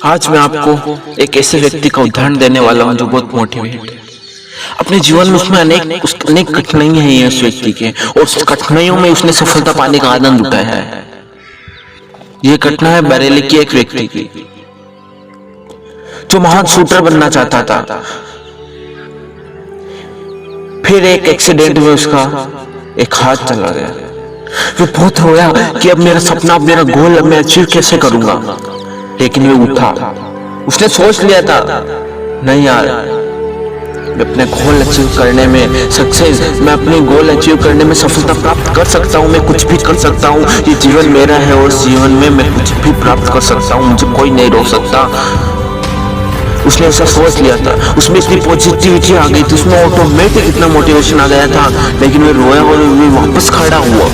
आज मैं आपको एक ऐसे व्यक्ति का उदाहरण देने वाला हूं जो बहुत मोटिवेट है। अपने जीवन में उसमें अनेक कठिनाइयां हैं उस व्यक्ति के, और उस कठिनाइयों में उसने सफलता पाने का आनंद उठाया है। यह घटना है बरेली की एक व्यक्ति की, जो महान शूटर बनना चाहता था। फिर एक एक्सीडेंट में उसका एक हाथ चला गया। वो बहुत रोया कि अब मेरा सपना, अब मेरा गोल, अब मैं अचीव कैसे करूंगा। लेकिन वो उठा। उसने सोच लिया था, नहीं यार, मैं अपने गोल अचीव करने में सक्सेस, मैं अपने गोल अचीव करने में सफलता प्राप्त कर सकता हूँ। मैं कुछ भी कर सकता हूँ। ये जीवन मेरा है और इस जीवन में मैं कुछ भी प्राप्त कर सकता हूँ। मुझे कोई नहीं रोक सकता। उसने ऐसा सोच लिया था। उसमें इतनी पॉजिटिविटी आ गई थी, उसमें ऑटोमेटिक इतना मोटिवेशन आ गया था। लेकिन वो रोया और वो वापस खड़ा हुआ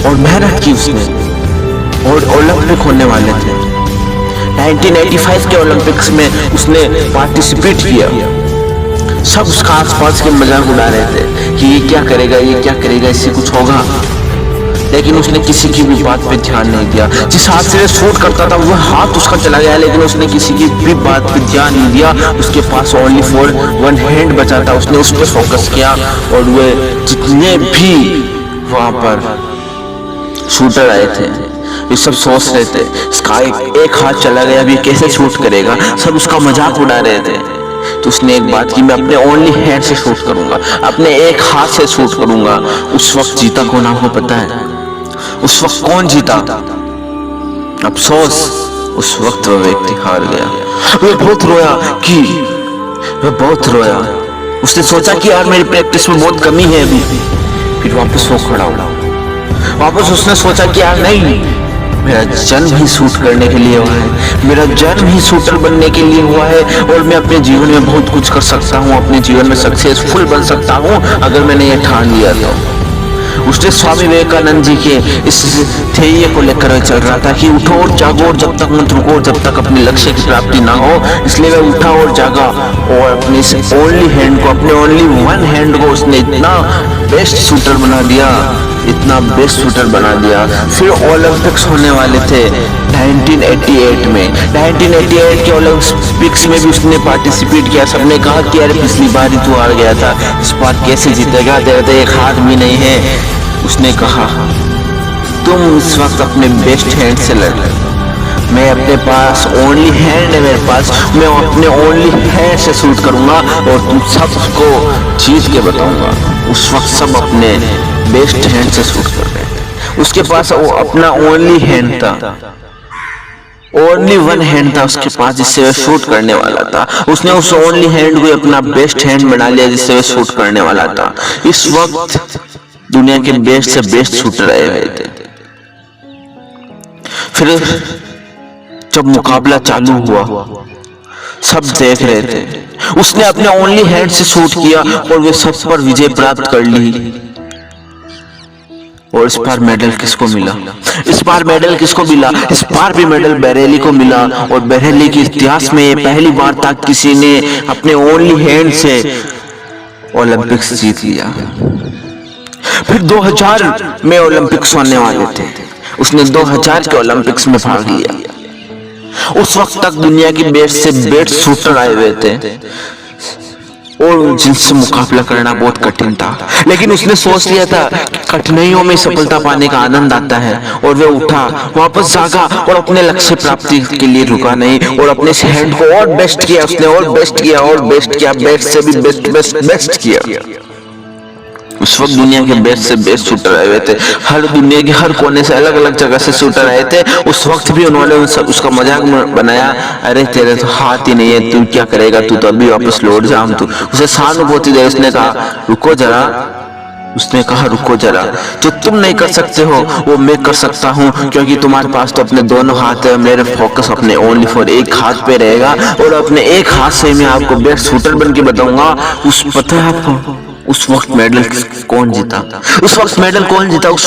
और मेहनत की उसने। और ओलंपिक होने वाले थे। 1985 के ओलंपिक्स में उसने पार्टिसिपेट किया। सब उसका आसपास के मजाक उड़ा रहे थे कि ये क्या करेगा, ये क्या करेगा, इससे कुछ होगा। लेकिन उसने किसी की भी बात पे ध्यान नहीं दिया। जिस हाथ से शूट करता था वो हाथ उसका चला गया, लेकिन उसने किसी की भी बात पे ध्यान नहीं दिया। उसके पास ओनली फॉर वन हैंड बचा था। उसने उस पर फोकस किया और वो जितने भी वहां पर शूटर आए थे, ये सब सोच रहे थे इसका एक हाथ चला गया, अभी कैसे शूट करेगा। सब उसका मजाक उड़ा रहे थे। तो उसने एक बात की, मैं अपने ओनली हैंड से शूट करूंगा, अपने एक हाथ से शूट करूंगा। उस वक्त जीता कौन, आपको पता है उस वक्त कौन जीता? अफसोस, उस वक्त वह व्यक्ति हार गया। वह बहुत रोया। उसने सोचा कि यार मेरी प्रैक्टिस में बहुत कमी है अभी। फिर वापस वो खड़ा हुआ। वापस उसने सोचा कि यार नहीं, मेरा जन्म ही शूट करने के लिए हुआ है, मेरा जन्म ही शूटर बनने के लिए हुआ है, और मैं अपने जीवन में बहुत कुछ कर सकता हूँ, अपने जीवन में सक्सेसफुल बन सकता हूँ अगर मैंने ये ठान लिया तो। उसने स्वामी विवेकानंद जी के इस ध्येय को लेकर चल रहा था कि उठो और जागो और जब तक मत रुको, जब तक अपने लक्ष्य की प्राप्ति ना हो। इसलिए वह उठा और जागा और अपने ओनली हैंड को, अपने ओनली वन हैंड को उसने इतना बेस्ट शूटर बना दिया, इतना बेस्ट शूटर बना दिया। फिर ओलंपिक्स होने वाले थे 1988 में। 1988 के ओलंपिक्स में भी उसने पार्टिसिपेट किया। सबने कहा कि यार पिछली बार ही तू हार गया था, इस बार कैसे जीतेगा, तेरे तो एक हाथ भी नहीं है। उसने कहा, तुम इस वक्त अपने बेस्ट हैंड से लड़, मैं अपने पास ओनली हैंड है, मेरे पास, मैं अपने ओनली हैंड से शूट करूंगा और तुम सबको जीत के बताऊंगा। उस वक्त सब अपने बेस्ट हैंड से शूट कर रहे थे। उसके पास वो अपना ओनली हैंड था, ओनली वन हैंड था उसके पास, जिससे वह शूट करने वाला था। उसने उस ओनली हैंड को अपना बेस्ट हैंड बना लिया, जिससे वह शूट करने वाला था। इस वक्त दुनिया के बेस्ट से बेस्ट शूटर आए हुए थे। फिर जब मुकाबला चालू हुआ, सब देख रहे थे। उसने अपने ओनली हैंड से शूट किया और वे सब पर विजय प्राप्त कर ली। और इस बार मेडल किसको मिला? इस बार भी मेडल बरेली को मिला। और बरेली के इतिहास में पहली बार तक किसी ने अपने ओनली हैंड से ओलंपिक्स जीत लिया। फिर 2000 में ओलंपिक्स होने वाले थे। उसने 2000 के ओलंपिक्स में भाग लिया। उस वक्त तक दुनिया की बेस्ट से बेस्ट शूटर आए हुए थे और जिनसे मुकाबला करना बहुत कठिन था। लेकिन उसने सोच लिया था कि कठिनाइयों में सफलता पाने का आनंद आता है। और वह उठा, वापस जागा और अपने लक्ष्य प्राप्ति के लिए रुका नहीं, और अपने हैंड को और बेस्ट किया। उसने और बेस्ट किया, बेस्ट से भी बेस्ट किया। उस वक्त दुनिया के बेस्ट से बेस्ट शूटर आए हुए थे। हर दुनिया के हर कोने से, अलग अलग जगह से शूटर आए थे। उस वक्त भी उन्होंने उसका मजाक बनाया, अरे तेरे तो हाथ ही नहीं है, तू क्या करेगा, तू तो अभी वापस लौट जा। तू उसे सहानुभूति दे। उसने कहा रुको जरा, जो तुम नहीं कर सकते हो वो मैं कर सकता हूँ, क्योंकि तुम्हारे पास तो अपने दोनों हाथ है। मेरे फोकस अपने ओनली फॉर एक हाथ पे रहेगा, और अपने एक हाथ से मैं आपको बेस्ट शूटर बन के बताऊंगा। पता है आपको उस वक्त मेडल कौन जीता? उस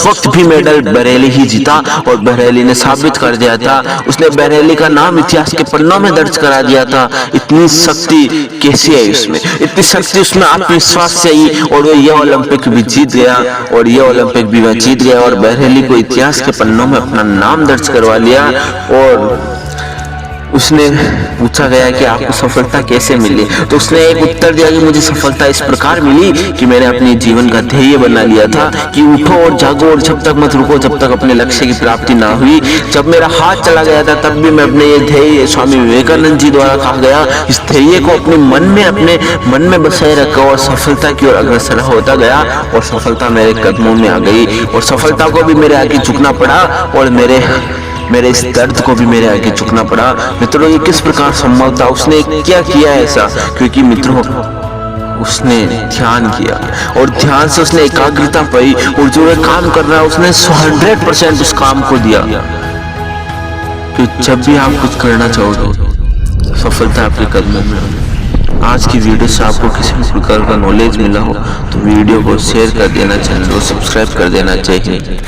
वक्त भी मेडल बरेली ही जीता। और बरेली ने साबित कर दिया था, उसने बरेली का नाम इतिहास के पन्नों में दर्ज करा दिया था। इतनी शक्ति कैसी है उसमें, इतनी शक्ति उसमें आत्मविश्वास से आई। और वो यह ओलंपिक भी जीत गया, और बरेली को इतिहास के पन्नों में अपना नाम दर्ज करवा लिया। और उसने पूछा गया कि आपको सफलता कैसे मिली, तो उसने एक उत्तर दिया कि मुझे सफलता इस प्रकार मिली कि मैंने अपने जीवन का ध्येय बना लिया था कि उठो और जागो और जब तक मत रुको जब तक अपने लक्ष्य की प्राप्ति ना हुई। जब मेरा हाथ चला गया था तब भी मैं अपने ये ध्येय स्वामी विवेकानंद जी द्वारा कहा गया इस ध्येय को अपने मन में बसाए रखा और सफलता की ओर अग्रसर होता गया और सफलता मेरे कदमों में आ गई और सफलता को भी मेरे आगे झुकना पड़ा और मेरे इस दर्द को भी मेरे आगे झुकना पड़ा। मित्रों, ये किस प्रकार संभव था? उसने क्या किया ऐसा? क्योंकि मित्रों, उसने ध्यान किया और ध्यान से उसने एकाग्रता पाई और जो काम कर रहा है उसने 100% उस काम को दिया। तो जब भी आप कुछ करना चाहोगे सफलता आपके कदमों में। आज की वीडियो से आपको किसी भी प्रकार का नॉलेज मिला हो तो वीडियो को शेयर कर देना, चैनल को सब्सक्राइब कर देना चाहिए।